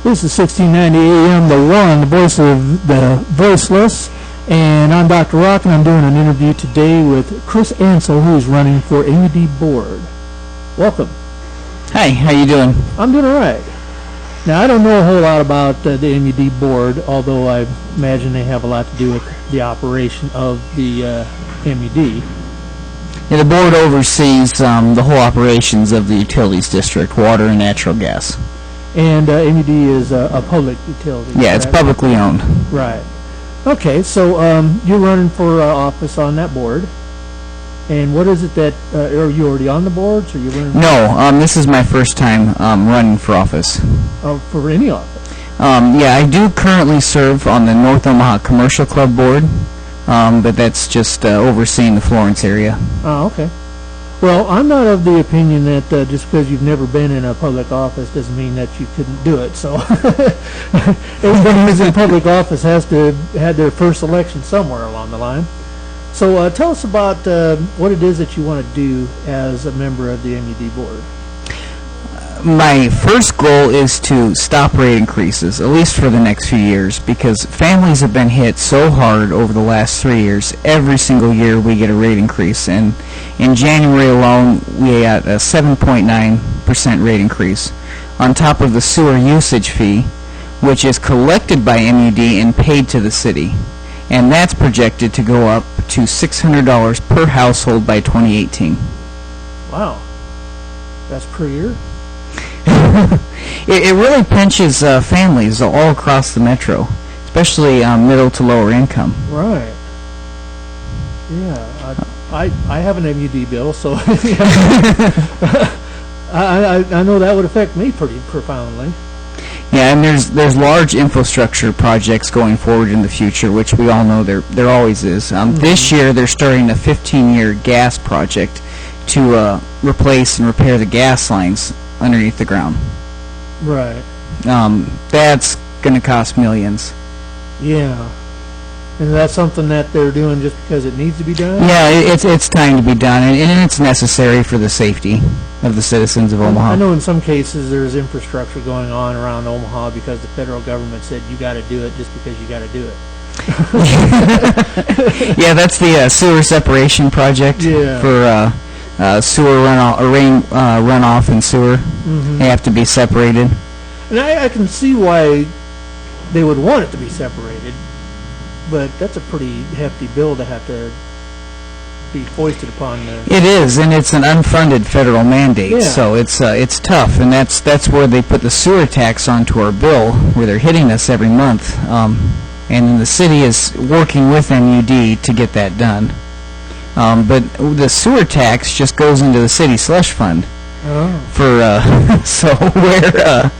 This is 1690 AM, the one, the voice of the voiceless. And I'm Dr. Rock, and I'm doing an interview today with Chris Ansell, who is running for MUD board. Welcome. Hi, how you doing? I'm doing all right. Now, I don't know a whole lot about the MUD board, although I imagine they have a lot to do with the operation of the MUD. Yeah, the board oversees the whole operations of the utilities district, water and natural gas. And MUD is a public utility. Yeah, it's publicly owned. Right. Okay, so you're running for office on that board. And what is it that, are you already on the boards, or you running? No, this is my first time running for office. For any office? Yeah, I do currently serve on the North Omaha Commercial Club board, but that's just overseeing the Florence area. Oh, okay. Well, I'm not of the opinion that just because you've never been in a public office doesn't mean that you couldn't do it. So everybody who's in public office has to have their first election somewhere along the line. So tell us about what it is that you want to do as a member of the MUD board. My first goal is to stop rate increases, at least for the next few years, because families have been hit so hard over the last 3 years. Every single year we get a rate increase, and in January alone we got a 7.9% rate increase on top of the sewer usage fee, which is collected by MUD and paid to the city, and that's projected to go up to $600 per household by 2018. Wow, that's per year? It really pinches families all across the metro, especially middle to lower income. Right. Yeah, I have an MUD bill, so I know that would affect me pretty profoundly. Yeah, and there's large infrastructure projects going forward in the future, which we all know there always is. This year they're starting a 15-year gas project to replace and repair the gas lines underneath the ground. Right. That's going to cost millions. Yeah. And that's something that they're doing just because it needs to be done? Yeah, it's time to be done, and it's necessary for the safety of the citizens of Omaha. I know in some cases there's infrastructure going on around Omaha because the federal government said you got to do it just because you got to do it. Yeah, that's the sewer separation project for sewer runoff, rain runoff and sewer. They have to be separated. And I can see why they would want it to be separated, but that's a pretty hefty bill to have to be foisted upon the... It is, and it's an unfunded federal mandate, so it's tough, and that's where they put the sewer tax onto our bill, where they're hitting us every month, and then the city is working with MUD to get that done. But the sewer tax just goes into the city slush fund. For so where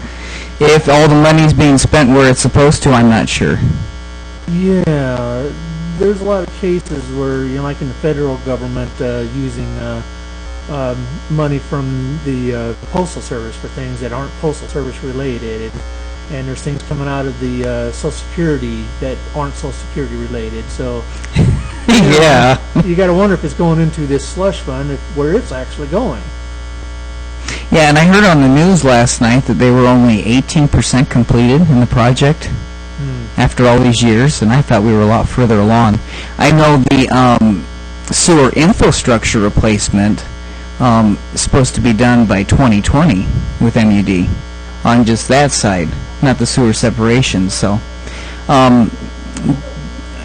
if all the money's being spent where it's supposed to, I'm not sure. Yeah, there's a lot of cases where, you know, like in the federal government, using money from the Postal Service for things that aren't Postal Service related, and there's things coming out of the Social Security that aren't Social Security related. So, yeah, you got to wonder if it's going into this slush fund, where it's actually going. Yeah, and I heard on the news last night that they were only 18% completed in the project after all these years, and I thought we were a lot further along. I know the sewer infrastructure replacement is supposed to be done by 2020 with MUD on just that side, not the sewer separation. So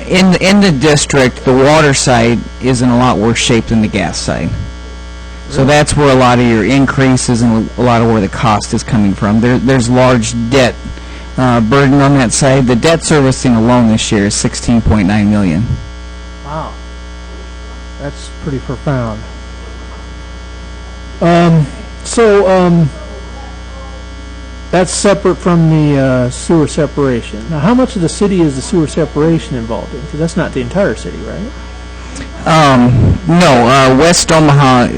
in the district, the water side is in a lot worse shape than the gas side. So that's where a lot of your increases and a lot of where the cost is coming from. There's large debt burden on that side. The debt servicing alone this year is $16.9 million. Wow, that's pretty profound. That's separate from the sewer separation. Now, how much of the city is the sewer separation involved in? Because that's not the entire city, right? No, West Omaha,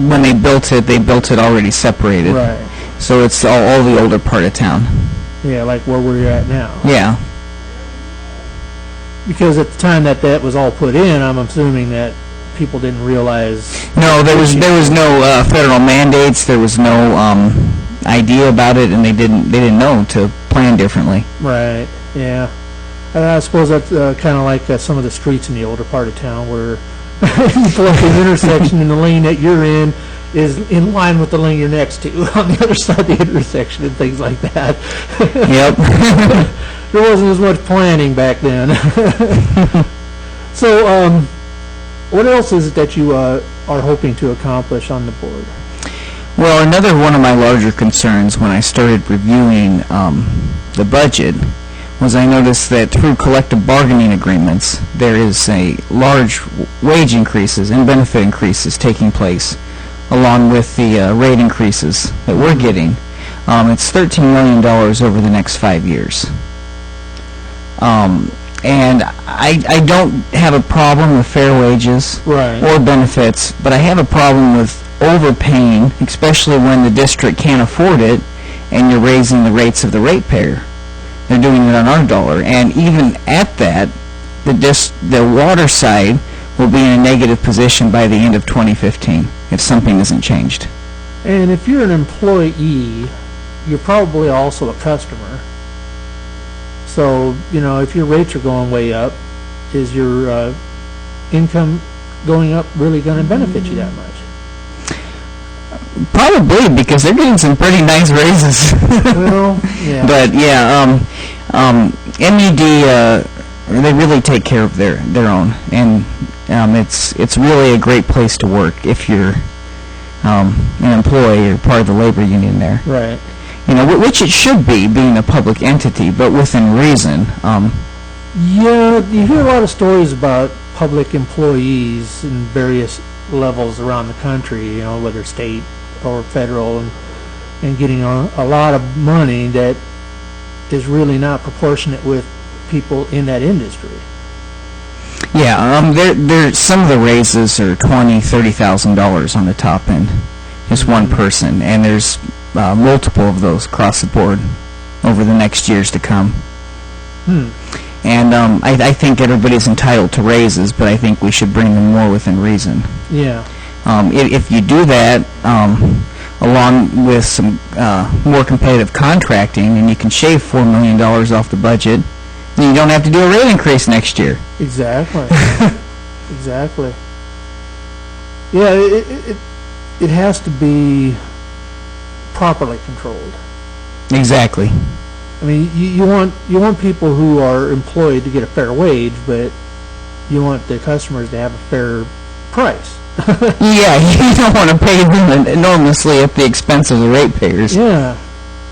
when they built it already separated. Right. So it's all the older part of town. Yeah, like where we're at now. Yeah. Because at the time that was all put in, I'm assuming that people didn't realize. No, there was no federal mandates. There was no idea about it, and they didn't know to plan differently. Right, yeah. I suppose that's kind of like some of the streets in the older part of town where you pull up an intersection and the lane that you're in is in line with the lane you're next to on the other side of the intersection and things like that. Yep. There wasn't as much planning back then. So, what else is it that you are hoping to accomplish on the board? Well, another one of my larger concerns when I started reviewing the budget was I noticed that through collective bargaining agreements, there is a large wage increases and benefit increases taking place, along with the rate increases that we're getting. It's $13 million over the next 5 years. And I don't have a problem with fair wages Right. or benefits, but I have a problem with overpaying, especially when the district can't afford it, and you're raising the rates of the ratepayer. They're doing it on our dollar, and even at that, the water side will be in a negative position by the end of 2015 if something isn't changed. And if you're an employee, you're probably also a customer. So, if your rates are going way up, is your income going up really going to benefit you that much? Probably, because they're getting some pretty nice raises. Well, yeah. But yeah, MED, they really take care of their own, and it's really a great place to work if you're an employee or part of the labor union there. Right. Which it should be, being a public entity, but within reason. Yeah, you hear a lot of stories about public employees in various levels around the country, whether state or federal, and getting a lot of money that is really not proportionate with people in that industry. Yeah, there some of the raises are $20,000-$30,000 on the top end, just one person, and there's multiple of those across the board over the next years to come. And I think everybody's entitled to raises, but I think we should bring them more within reason. Yeah. If you do that, along with some more competitive contracting, and you can shave $4 million off the budget, then you don't have to do a rate increase next year. Exactly. Exactly. Yeah, it has to be properly controlled. Exactly. I mean, you want people who are employed to get a fair wage, but you want the customers to have a fair price. Yeah, you don't want to pay them enormously at the expense of the ratepayers. Yeah,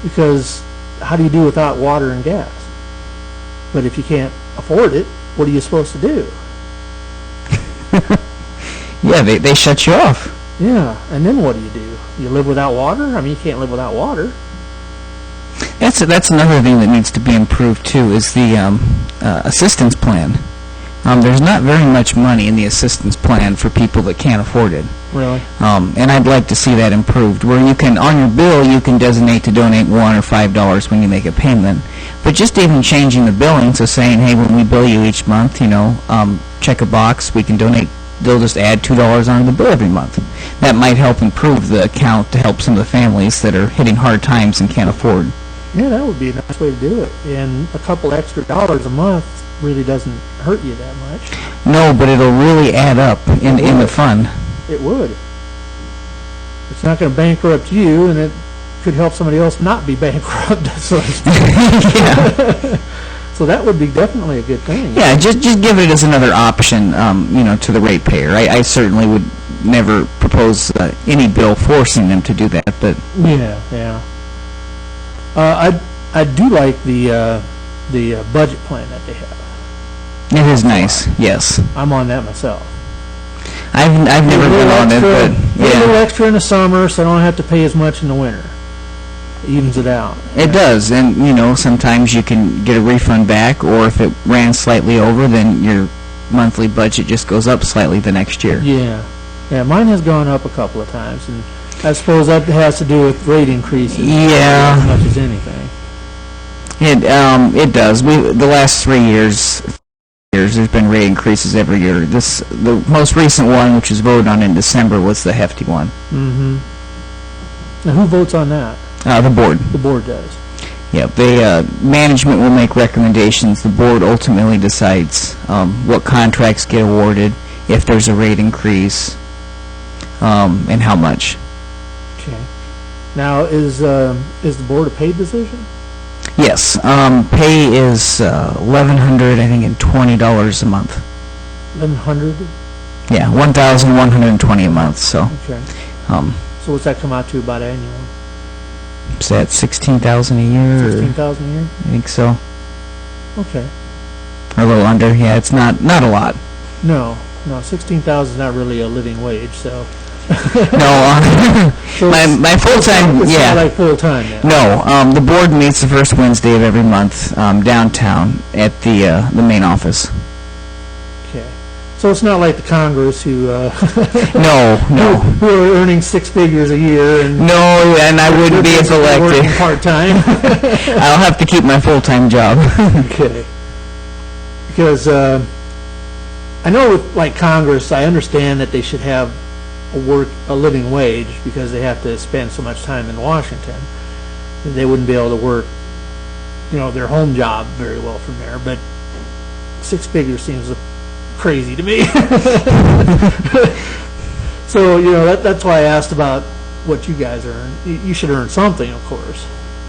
because how do you do without water and gas? But if you can't afford it, what are you supposed to do? Yeah, they shut you off. Yeah, and then what do? You live without water? I mean, you can't live without water. That's another thing that needs to be improved too, is the assistance plan. There's not very much money in the assistance plan for people that can't afford it. Really? And I'd like to see that improved, where you can, on your bill, you can designate to donate $1 or $5 when you make a payment. But just even changing the billing, so saying, hey, when we bill you each month, check a box, we can donate, they'll just add $2 onto the bill every month. That might help improve the account to help some of the families that are hitting hard times and can't afford. Yeah, that would be a nice way to do it. And a couple extra dollars a month really doesn't hurt you that much. No, but it'll really add up in the fund. It would. It's not going to bankrupt you, and it could help somebody else not be bankrupt, so to speak. Yeah. So that would be definitely a good thing. Yeah, just give it as another option, to the ratepayer. I certainly would never propose any bill forcing them to do that, but Yeah. I do like the budget plan that they have. it is nice. Yes, I'm on that myself. I've never been on it, but A little yeah, extra in the summer, so I don't have to pay as much in the winter. It evens it out. it does. And sometimes you can get a refund back, or if it ran slightly over, then your monthly budget just goes up slightly the next year. Yeah, mine has gone up a couple of times, and I suppose that has to do with rate increases. Yeah. As much as anything. It does. The last 3 years, there's been rate increases every year. The most recent one, which was voted on in December, was the hefty one. Mm-hmm. Now, who votes on that? The board. The board does. Yeah, management will make recommendations. The board ultimately decides what contracts get awarded, if there's a rate increase, and how much. Okay. Now, is the board a paid position? Yes, pay is $1,100, I think, and $20 a month. 1,100? Yeah, $1,120 a month. So, Okay. um, So what's that come out to about annual? is that $16,000 a year? Or, 16,000 a year? I think so, Okay. or a little under. Yeah, it's not a lot. No, 16,000 is not really a living wage, so. No, So my full time. It's Yeah. not like full time then. No, the board meets the first Wednesday of every month downtown at the main office. Okay. So it's not like the Congress who, No, who are earning six figures a year and. No, and I wouldn't be if Working elected. part-time. I'll have to keep my full-time job. Okay. Because, I know with, like, Congress, I understand that they should have a living wage because they have to spend so much time in Washington. They wouldn't be able to work, their home job very well from there, but six figures seems crazy to me. So, that's why I asked about what you guys earn. You should earn something, of course.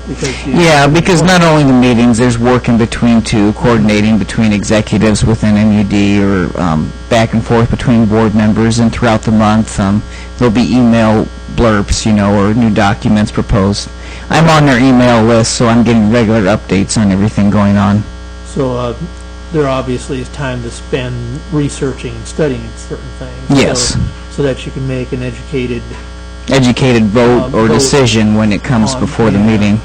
Because not only the meetings, there's work in between too, coordinating between executives within MUD or back and forth between board members, and throughout the month there'll be email blurbs, or new documents proposed. I'm on their email list, so I'm getting regular updates on everything going on. So there obviously is time to spend researching and studying certain things. Yes. So that you can make an educated vote or vote decision when it comes on- before the yeah. meeting.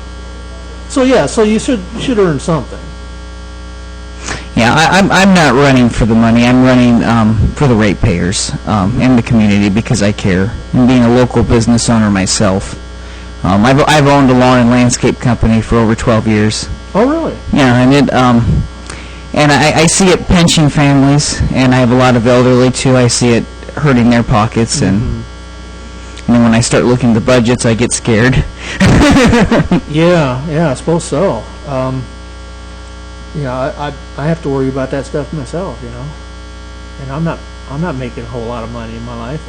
So you should earn something. Yeah, I'm not running for the money. I'm running for the ratepayers and the community because I care. And being a local business owner myself, I've owned a lawn and landscape company for over 12 years. Oh, really? Yeah, and I see it pinching families, and I have a lot of elderly too. I see it hurting their pockets, and then when I start looking at the budgets, I get scared. Yeah, I suppose so. I have to worry about that stuff myself, and I'm not making a whole lot of money in my life.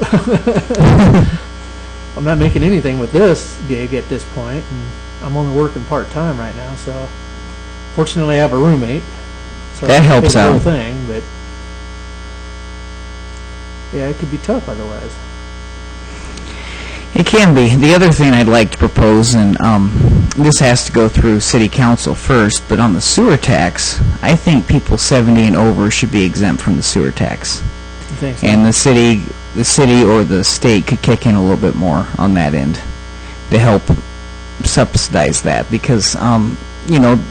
I'm not making anything with this gig at this point, and I'm only working part-time right now, so fortunately I have a roommate. So That helps the whole out. thing, but yeah, it could be tough otherwise. It can be. The other thing I'd like to propose, and this has to go through City Council first, but on the sewer tax, I think people 70 and over should be exempt from the sewer tax. You think so? And the city or the state could kick in a little bit more on that end to help subsidize that, because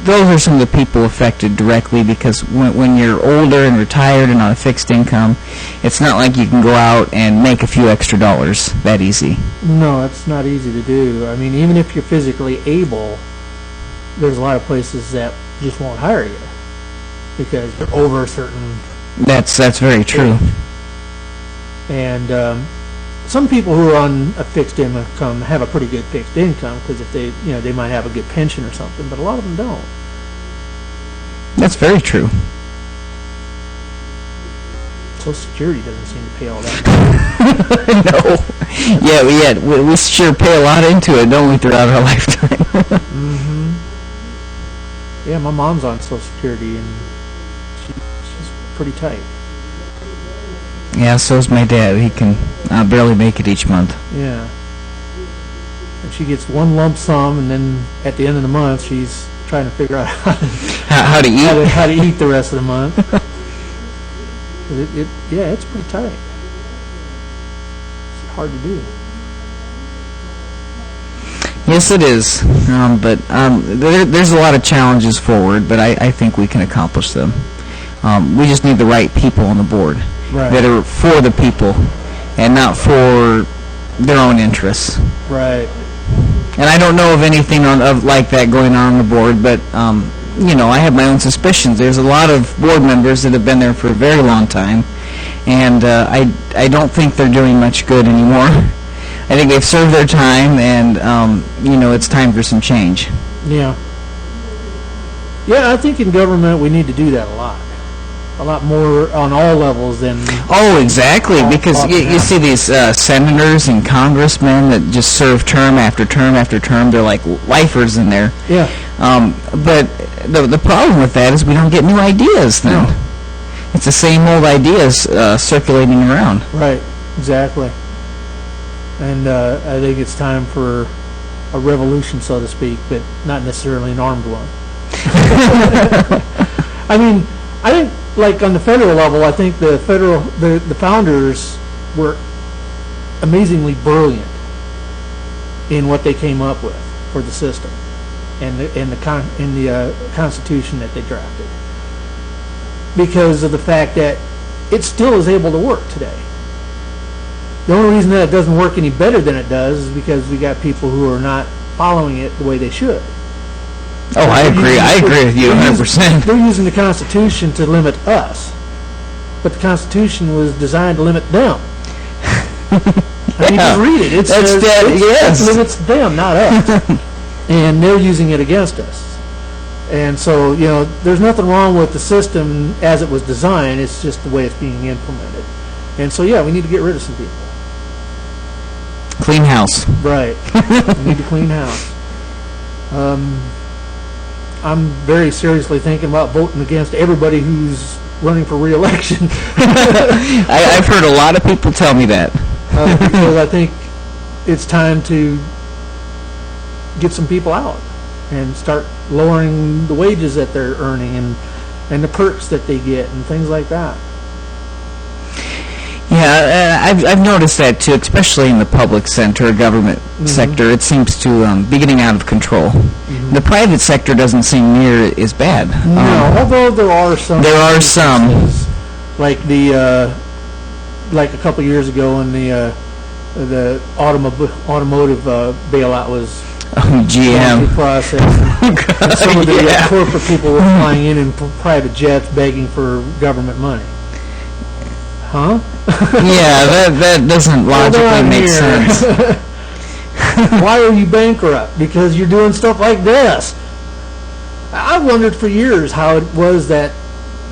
those are some of the people affected directly, because when you're older and retired and on a fixed income, it's not like you can go out and make a few extra dollars that easy. No, it's not easy to do. I mean, even if you're physically able, there's a lot of places that just won't hire you because they're over a certain. That's very true. And some people who are on a fixed income have a pretty good fixed income because if they might have a good pension or something, but a lot of them don't. That's very true. Social Security doesn't seem to pay all that. No. Yeah, we sure pay a lot into it, don't we, throughout our lifetime? Yeah, my mom's on Social Security and she's pretty tight. Yeah, so's my dad. He can barely make it each month. Yeah. And she gets one lump sum, and then at the end of the month, she's trying to figure out How to eat? how to eat the rest of the month. It's pretty tight. It's hard to do. Yes, it is. But there's a lot of challenges forward, but I think we can accomplish them. We just need the right people on the board that are for the people and not for their own interests. Right. And I don't know of anything of like that going on the board, but I have my own suspicions. There's a lot of board members that have been there for a very long time, and I don't think they're doing much good anymore. I think they've served their time, and it's time for some change. Yeah. Yeah, I think in government we need to do that a lot more on all levels than. Oh, exactly, because you see these senators and congressmen that just serve term after term after term. They're like lifers in there. Yeah. But the problem with that is we don't get new ideas then. No. It's the same old ideas circulating around. Right, exactly. And I think it's time for a revolution, so to speak, but not necessarily an armed one. I mean, I think, like on the federal level, I think the founders were amazingly brilliant in what they came up with for the system and the Constitution that they drafted, because of the fact that it still is able to work today. The only reason that it doesn't work any better than it does is because we got people who are not following it the way they should. Oh, I agree. I agree with you 100%. They're using the Constitution to limit us, but the Constitution was designed to limit them. I mean, just read it. It says it limits them, not us, and they're using it against us. And so, there's nothing wrong with the system as it was designed. It's just the way it's being implemented. And so, yeah, we need to get rid of some people. Clean house. Right. We need to clean house. I'm very seriously thinking about voting against everybody who's running for re-election. I've heard a lot of people tell me that. Because I think it's time to get some people out and start lowering the wages that they're earning and the perks that they get and things like that. Yeah, I've noticed that too, especially in the public sector, government sector. It seems to be getting out of control. The private sector doesn't seem near as bad. No, although there are some. There are some. Like like a couple years ago when the automotive bailout was GM process. And some of the corporate people were flying in private jets begging for government money. Huh? Yeah, that doesn't logically make sense. Why are you bankrupt? Because you're doing stuff like this. I've wondered for years how it was that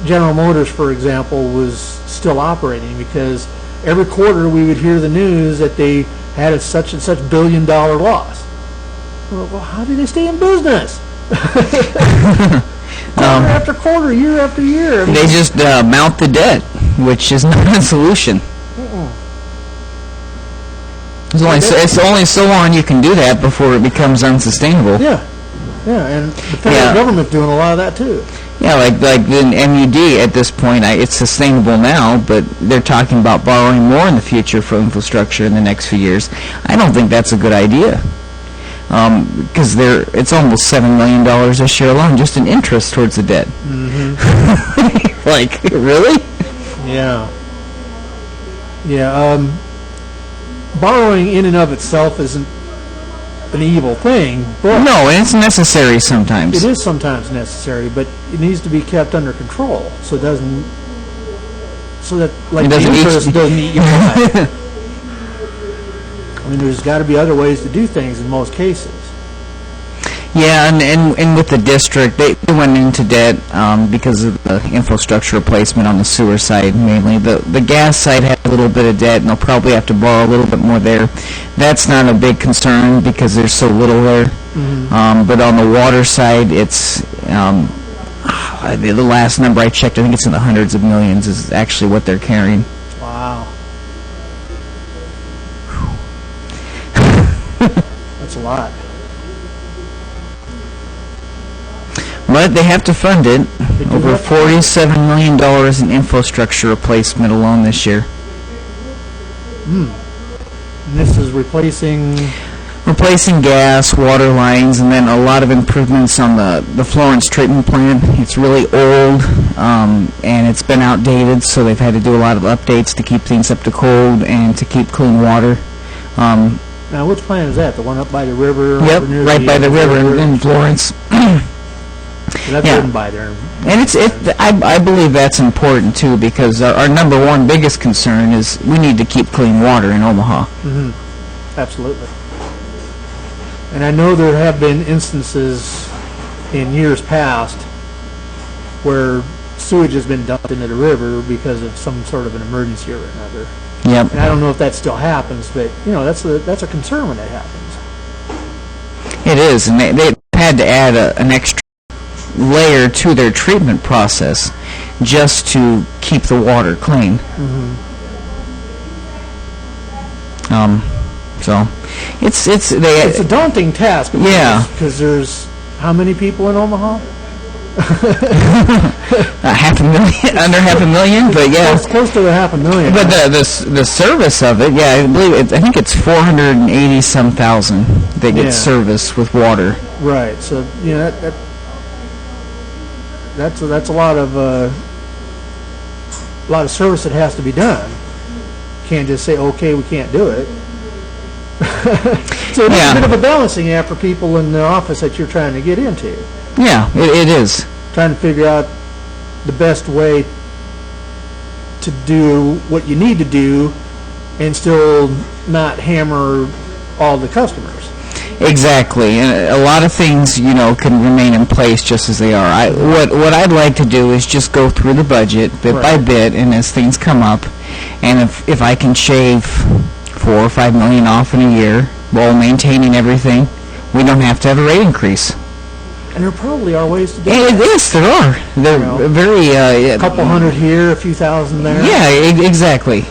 General Motors, for example, was still operating, because every quarter we would hear the news that they had a such and such $1 billion loss. Well, how do they stay in business? Quarter after quarter, year after year. I mean, they just mount the debt, which is not a solution. It's only so long you can do that before it becomes unsustainable. Yeah, and the federal government doing a lot of that too. Yeah, like the MUD at this point, it's sustainable now, but they're talking about borrowing more in the future for infrastructure in the next few years. I don't think that's a good idea, because it's almost $7 million this year alone just in interest towards the debt. Like, really? Yeah. Borrowing in and of itself isn't an evil thing, but no, and it's necessary sometimes. it is sometimes necessary, but it needs to be kept under control so the interest doesn't eat your life. I mean, there's got to be other ways to do things in most cases. Yeah, and with the district, they went into debt because of the infrastructure replacement on the sewer side mainly. The gas side had a little bit of debt, and they'll probably have to borrow a little bit more there. That's not a big concern because there's so little there. But on the water side, it's the last number I checked, I think it's in the hundreds of millions is actually what they're carrying. Wow. That's a lot. But they have to fund it. Over $47 million in infrastructure replacement alone this year. And this is replacing gas, water lines, and then a lot of improvements on the Florence treatment plant. It's really old, and it's been outdated, so they've had to do a lot of updates to keep things up to code and to keep clean water. Now, which plant is that? The one up by the river? Yep, right by the river in Florence. That's written by there. And I believe that's important too, because our number one biggest concern is we need to keep clean water in Omaha. Absolutely. And I know there have been instances in years past where sewage has been dumped into the river because of some sort of an emergency or another. Yep. And I don't know if that still happens, but, that's a concern when that happens. It is, and they had to add an extra layer to their treatment process just to keep the water clean. So it's a daunting task. Yeah. Because there's how many people in Omaha? Half a million, under half a million, but yeah, It's close to the 500,000. but the service of it, yeah, I think it's 480 some thousand that Yeah. get service with water. Right. So that's a lot of service that has to be done. Can't just say, okay, we can't do it. So it's Yeah. a bit of a balancing act for people in the office that you're trying to get into. Yeah, it is. Trying to figure out the best way to do what you need to do and still not hammer all the customers. Exactly, and a lot of things, can remain in place just as they are. What I'd like to do is just go through the budget bit by Right. bit, and as things come up, and if I can shave $4 or $5 million off in a year while maintaining everything, we don't have to have a rate increase. And there probably are ways to do And it. yes, there are. They're very A couple hundred here, a few thousand there. Yeah, exactly.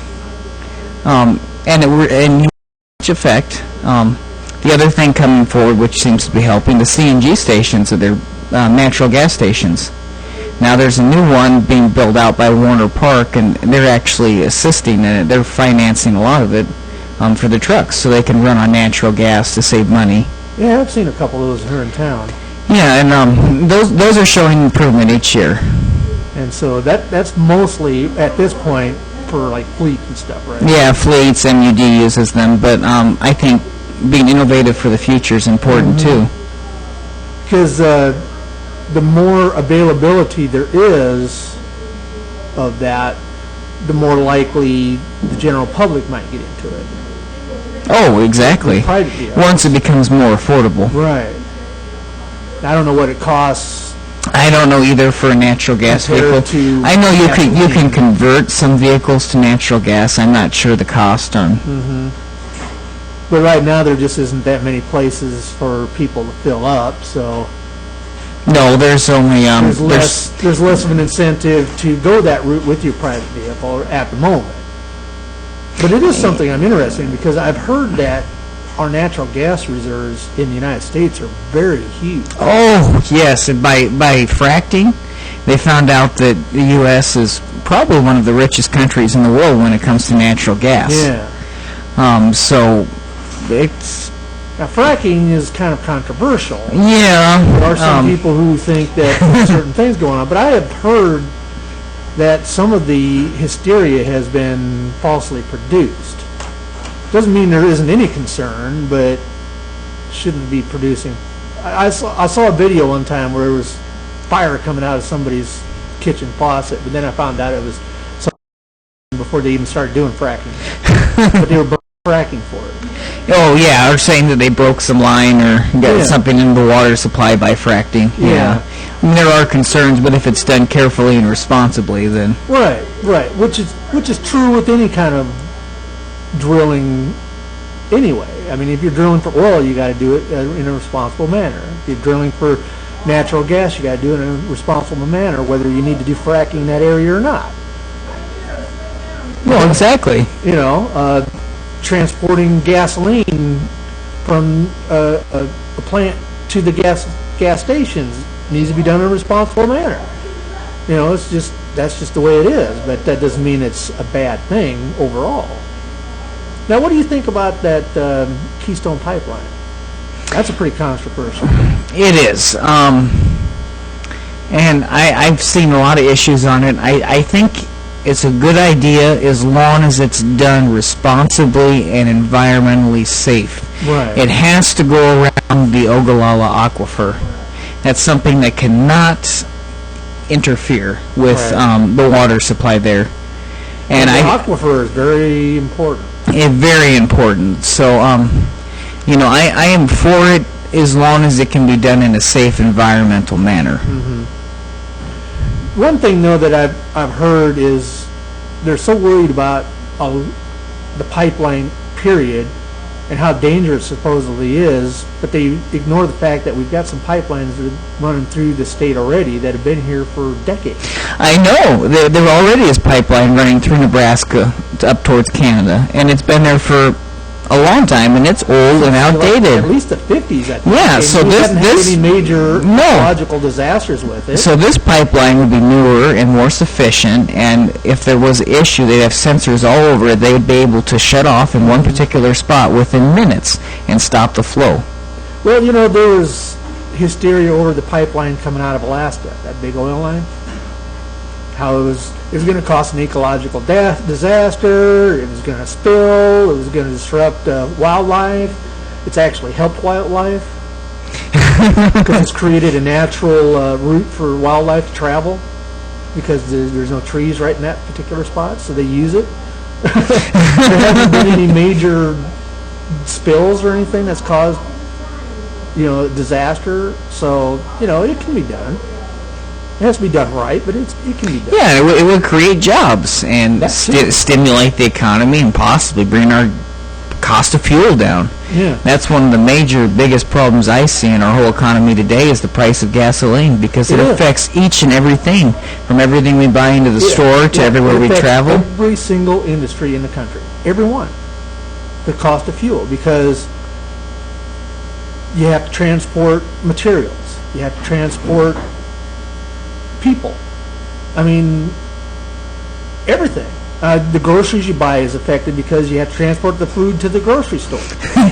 And much effect. The other thing coming forward, which seems to be helping, the CNG stations, or their natural gas stations. Now there's a new one being built out by Warner Park, and they're actually assisting in it. They're financing a lot of it for the trucks, so they can run on natural gas to save money. Yeah, I've seen a couple of those here in town. Yeah, and those are showing improvement each year. And so that's mostly, at this point, for like fleet and stuff, right? Yeah, fleets, MUD uses them, but I think being innovative for the future is important too. Because the more availability there is of that, the more likely the general public might get into it. Oh, exactly. Private vehicles. Once it becomes more affordable. Right. I don't know what it costs. I don't know either for a natural gas Compared vehicle. to I know you can gasoline. convert some vehicles to natural gas. I'm not sure the cost on. But right now, there just isn't that many places for people to fill up, so No, there's only there's less of an incentive to go that route with your private vehicle at the moment. But it is something I'm interested in, because I've heard that our natural gas reserves in the United States are very huge. Oh, yes, and by fracking, they found out that the U.S. is probably one of the richest countries in the world when it comes to natural gas. Yeah. So it's Now, fracking is kind of controversial. yeah. There are some people who think that there's certain things going on, but I have heard that some of the hysteria has been falsely produced. Doesn't mean there isn't any concern, but shouldn't be producing. I saw a video one time where there was fire coming out of somebody's kitchen faucet, but then I found out it was before they even started doing fracking. But they were fracking for it. Oh, yeah, or saying that they broke some line or got something in the water supply by fracking. Yeah. I mean, there are concerns, but if it's done carefully and responsibly, then... Right, which is true with any kind of drilling anyway. I mean, if you're drilling for oil, you got to do it in a responsible manner. If you're drilling for natural gas, you got to do it in a responsible manner, whether you need to do fracking in that area or not. Well, exactly. Transporting gasoline from a plant to the gas stations needs to be done in a responsible manner. That's just the way it is, but that doesn't mean it's a bad thing overall. Now, what do you think about that Keystone Pipeline? That's a pretty controversial. It is. And I've seen a lot of issues on it. I think it's a good idea as long as it's done responsibly and environmentally safe. Right. It has to go around the Ogallala Aquifer. That's something that cannot interfere with Right. the water supply there. And the aquifer is very important. Very important. So, I am for it as long as it can be done in a safe environmental manner. One thing, though, that I've heard is they're so worried about the pipeline, period, and how dangerous it supposedly is, but they ignore the fact that we've got some pipelines that are running through the state already that have been here for decades. I know. There already is pipeline running through Nebraska up towards Canada, and it's been there for a long time, and it's old and outdated. At least the 50s, I think. Yeah, And so we haven't had this any major ecological disasters with it. So this pipeline would be newer and more sufficient, and if there was an issue, they'd have sensors all over it. They would be able to shut off in one particular spot within minutes and stop the flow. Well, there was hysteria over the pipeline coming out of Alaska, that big oil line. How it was going to cause an ecological disaster, it was going to spill, it was going to disrupt wildlife. It's actually helped wildlife because it's created a natural route for wildlife to travel because there's no trees right in that particular spot, so they use it. There haven't been any major spills or anything that's caused, disaster, so, it can be done. It has to be done right, but it can be done. Yeah, it would create jobs and stimulate the economy and possibly bring our cost of fuel down. Yeah. That's one of the biggest problems I see in our whole economy today is the price of gasoline, because it affects each and everything, from everything we buy into the store to everywhere we travel. Every single industry in the country, every one, the cost of fuel, because you have to transport materials, you have to transport people. I mean, everything. The groceries you buy is affected because you have to transport the food to the grocery store.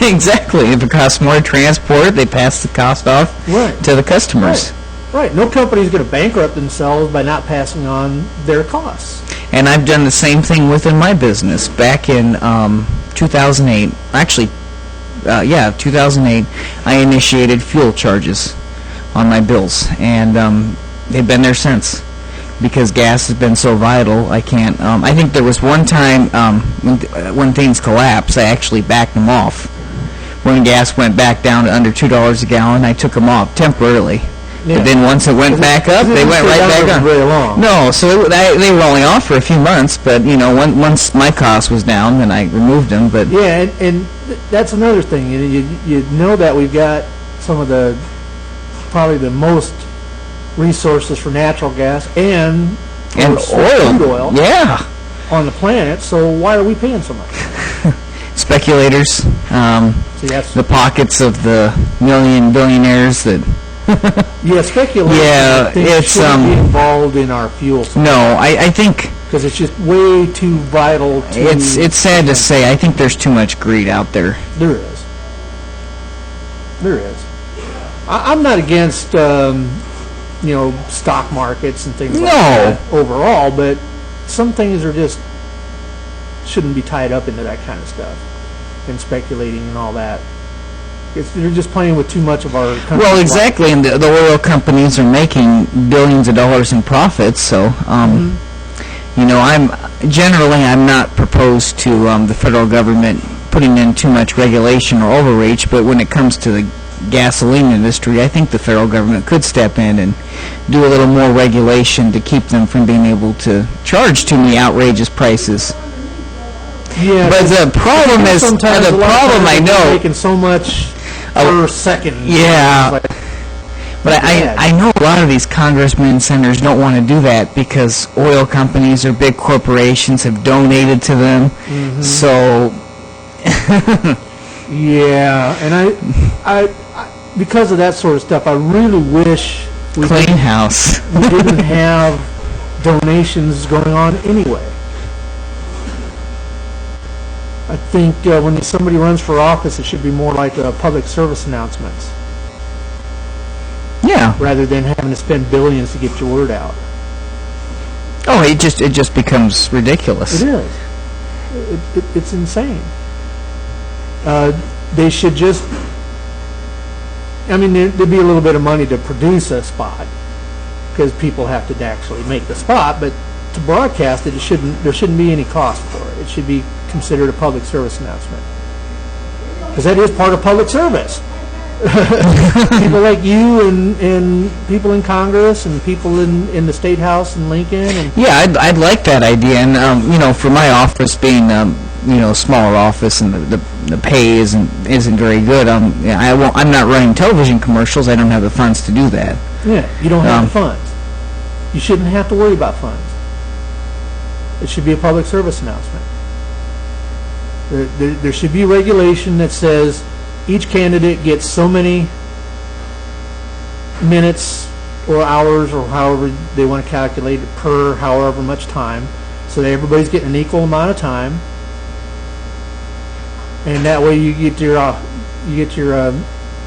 Exactly. If it costs more to transport, they pass the cost off to the customers. Right. No company is going to bankrupt themselves by not passing on their costs. And I've done the same thing within my business. Back in 2008, 2008, I initiated fuel charges on my bills, and they've been there since. Because gas has been so vital, I can't. I think there was one time when things collapsed, I actually backed them off. When gas went back down to under $2 a gallon, I took them off temporarily. Yeah. But then once it went back up, they went right back on. Very long. No, so they were only off for a few months. But once my cost was down, then I removed them. But yeah, and that's another thing. You know that we've got some of probably the most resources for natural gas and crude oil on the planet, so why are we paying so much? Speculators, the pockets of the billionaires that speculators shouldn't be involved in our fuel supply. No, I think because it's just way too vital to... It's sad to say, I think there's too much greed out there. There is. I'm not against stock markets and things like that overall, but some things are just shouldn't be tied up into that kind of stuff and speculating and all that. They're just playing with too much of our country. Well, exactly, and the oil companies are making billions of dollars in profits, so I'm not proposed to the federal government putting in too much regulation or overreach, but when it comes to the gasoline industry, I think the federal government could step in and do a little more regulation to keep them from being able to charge too many outrageous prices. Yeah, but the problem is I know making so much per second. Yeah, but I know a lot of these congressmen and senators don't want to do that because oil companies or big corporations have donated to them. Mm-hmm. So. Yeah, and I because of that sort of stuff, I really wish we didn't have donations going on anyway. I think when somebody runs for office, it should be more like public service announcements. Yeah. Rather than having to spend billions to get your word out. Oh, it just becomes ridiculous. It is. It's insane. They should just, there'd be a little bit of money to produce a spot because people have to actually make the spot, but to broadcast it, there shouldn't be any cost for it. It should be considered a public service announcement. Because that is part of public service. People like you and people in Congress and people in the State House in Lincoln. And Yeah, I'd like that idea, and for my office being a smaller office and the pay isn't very good. I'm not running television commercials. I don't have the funds to do that. yeah, you don't have the funds. You shouldn't have to worry about funds. It should be a public service announcement. There should be regulation that says each candidate gets so many minutes or hours or however they want to calculate it per however much time, so that everybody's getting an equal amount of time, and that way you get your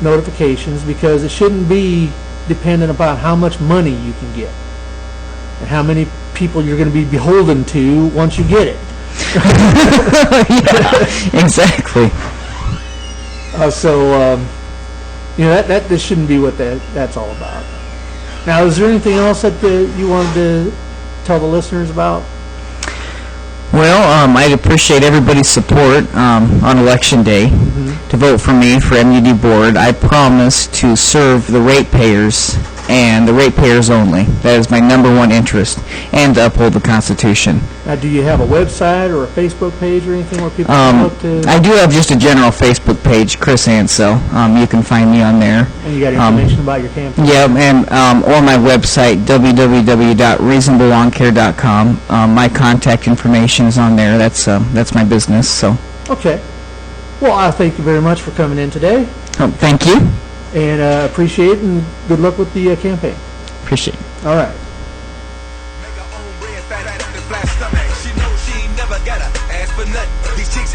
notifications, because it shouldn't be dependent upon how much money you can get and how many people you're going to be beholden to once you get it. Yeah, exactly. That this shouldn't be what that's all about. Now, is there anything else that you wanted to tell the listeners about? Well, I'd appreciate everybody's support on Election Day to vote for me for MUD Board. I promise to serve the ratepayers and the ratepayers only. That is my number one interest, and to uphold the Constitution. Now, do you have a website or a Facebook page or anything where people can look to? I do have just a general Facebook page, Chris Ansell. You can find me on there. And you got information about your campaign? Yeah, and or my website, www.reasonableLawnCare.com. My contact information is on there. That's my business. So. Okay. Well, I thank you very much for coming in today. Thank you. And appreciate it, and good luck with the campaign. Appreciate it. All right. Make her own bread, fat and flat stomach. She knows she ain't never gotta ask for nothing. These chicks